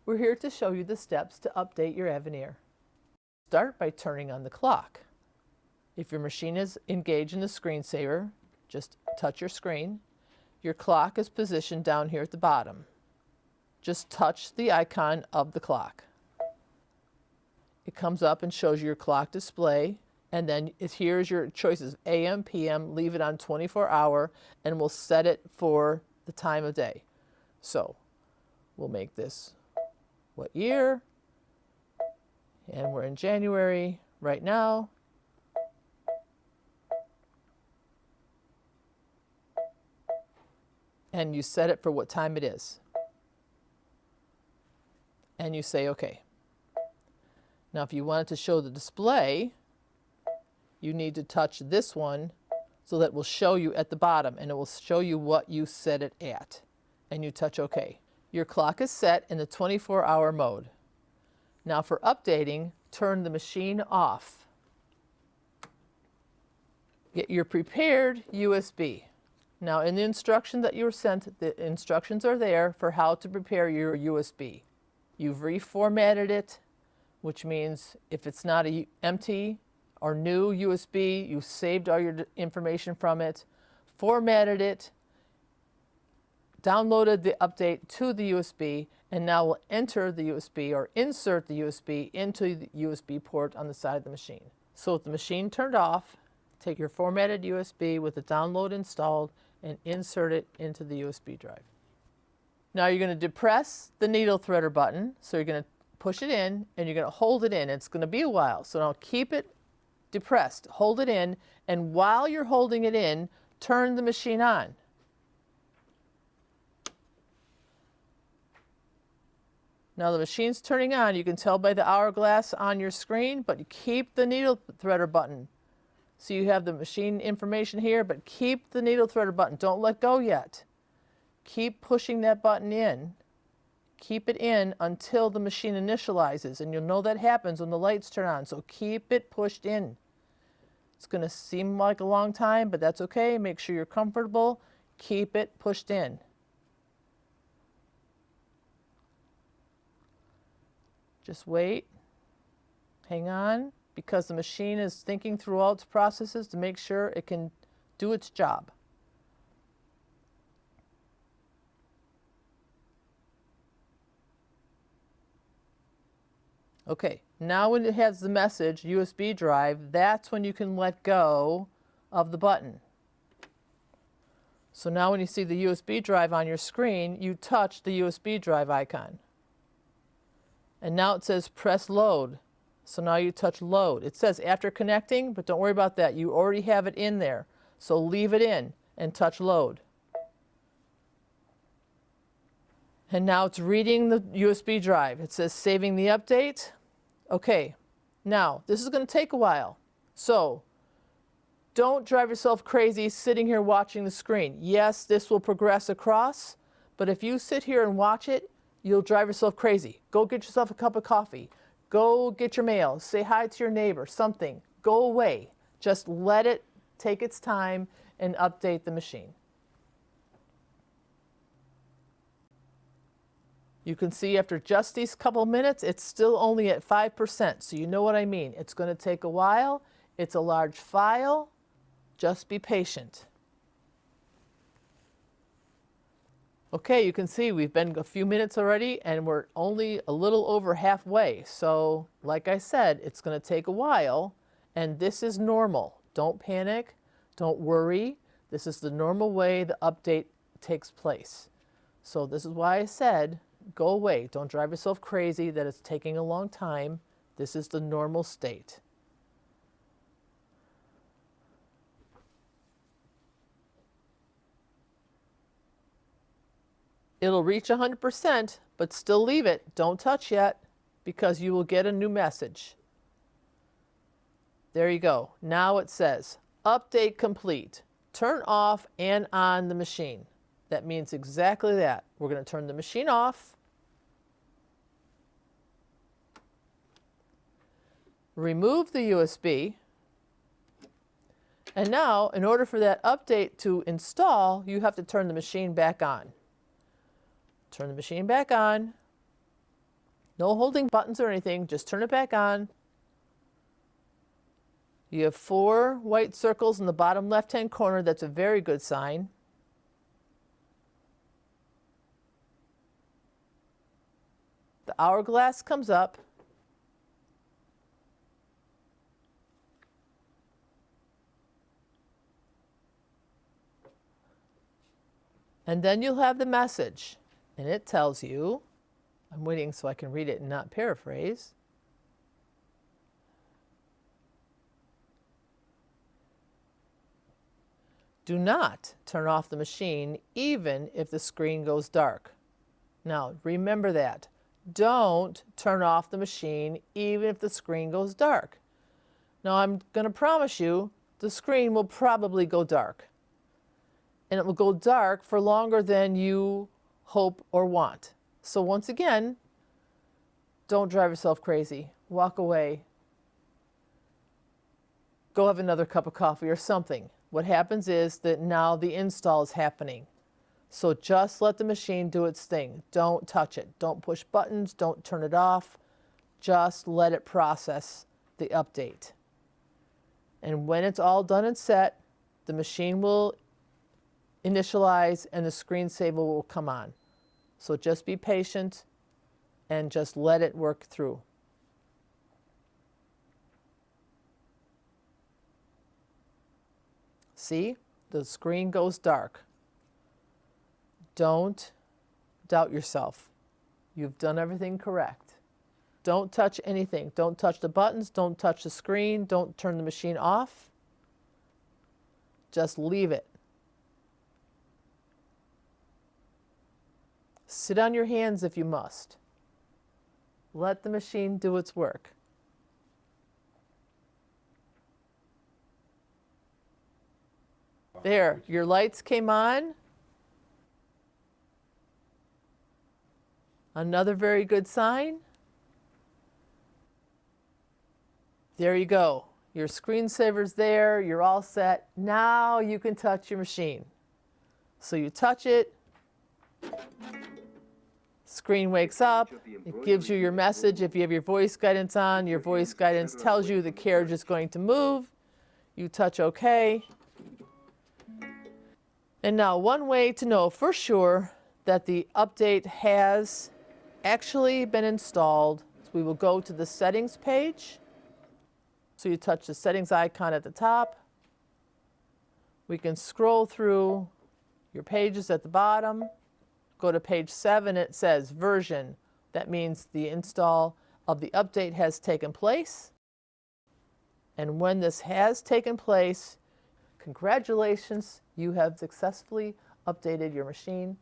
We're here to show you the steps to update your Aveneer. Start by turning on the clock. If your machine is engaged in the screensaver, just touch your screen. Your clock is positioned down here at the bottom. Just touch the icon of the clock. It comes up and shows you your clock display, and then here's your choices: AM, PM, leave it on 24-hour, and we'll set it for the time of day. So we'll make this what year, and we're in January right now. And you set it for what time it is. And you say OK. Now if you want it to show the display, you need to touch this one so that it will show you at the bottom, and it will show you what you set it at. And you touch OK. Your clock is set in the 24-hour mode. Now for updating, turn the machine off. Get your prepared USB. Now in the instruction that you were sent, the instructions are there for how to prepare your USB. You've reformatted it, which means if it's not an empty or new USB, you've saved all your information from it, formatted it, downloaded the update to the USB, and now we'll enter the USB or insert the USB into the USB port on the side of the machine. So with the machine turned off, take your formatted USB with the download installed and insert it into the USB drive. Now you're going to depress the needle threader button. So you're going to push it in and you're going to hold it in. It's going to be a while. So now keep it depressed, hold it in, and while you're holding it in, turn the machine on. Now the machine's turning on. You can tell by the hourglass on your screen, but you keep the needle threader button. So you have the machine information here, but keep the needle threader button. Don't let go yet. Keep pushing that button in. Keep it in until the machine initializes, and you'll know that happens when the lights turn on. So keep it pushed in. It's going to seem like a long time, but that's okay. Make sure you're comfortable. Keep it pushed in. Just wait. Hang on, because the machine is thinking through all its processes to make sure it can do its job. Okay, now when it has the message USB drive, that's when you can let go of the button. So now when you see the USB drive on your screen, you touch the USB drive icon. And now it says press load. So now you touch load. It says after connecting, but don't worry about that. You already have it in there. So leave it in and touch load. And now it's reading the USB drive. It says saving the update. Okay, now this is going to take a while. So don't drive yourself crazy sitting here watching the screen. Yes, this will progress across, but if you sit here and watch it, you'll drive yourself crazy. Go get yourself a cup of coffee. Go get your mail. Say hi to your neighbor, something. Go away. Just let it take its time and update the machine. You can see after just these couple minutes, it's still only at 5%. So you know what I mean. It's going to take a while. It's a large file. Just be patient. Okay, you can see we've been a few minutes already and we're only a little over halfway. So like I said, it's going to take a while, and this is normal. Don't panic. Don't worry. This is the normal way the update takes place. So this is why I said, go away. Don't drive yourself crazy that it's taking a long time. This is the normal state. It'll reach 100%, but still leave it. Don't touch yet, because you will get a new message. There you go. Now it says, update complete. Turn off and on the machine. That means exactly that. We're going to turn the machine off. Remove the USB. And now, in order for that update to install, you have to turn the machine back on. Turn the machine back on. No holding buttons or anything, just turn it back on. You have 4 white circles in the bottom left-hand corner. That's a very good sign. The hourglass comes up. And then you'll have the message, and it tells you, I'm waiting so I can read it and not paraphrase. Do not turn off the machine even if the screen goes dark. Now, remember that. Don't turn off the machine even if the screen goes dark. Now, I'm going to promise you the screen will probably go dark. And it will go dark for longer than you hope or want. So once again, don't drive yourself crazy. Walk away. Go have another cup of coffee or something. What happens is that now the install is happening. So just let the machine do its thing. Don't touch it. Don't push buttons. Don't turn it off. Just let it process the update. And when it's all done and set, the machine will initialize and the screensaver will come on. So just be patient and just let it work through. See, the screen goes dark. Don't doubt yourself. You've done everything correct. Don't touch anything. Don't touch the buttons. Don't touch the screen. Don't turn the machine off. Just leave it. Sit on your hands if you must. Let the machine do its work. There, your lights came on. Another very good sign. There you go. Your screensaver's there. You're all set. Now you can touch your machine. So you touch it. Screen wakes up. It gives you your message. If you have your voice guidance on, your voice guidance tells you the carriage is going to move. You touch OK. And now one way to know for sure that the update has actually been installed, so we will go to the settings page. So you touch the settings icon at the top. We can scroll through your pages at the bottom. Go to page 7, it says version. That means the install of the update has taken place. And when this has taken place, congratulations, you have successfully updated your machine.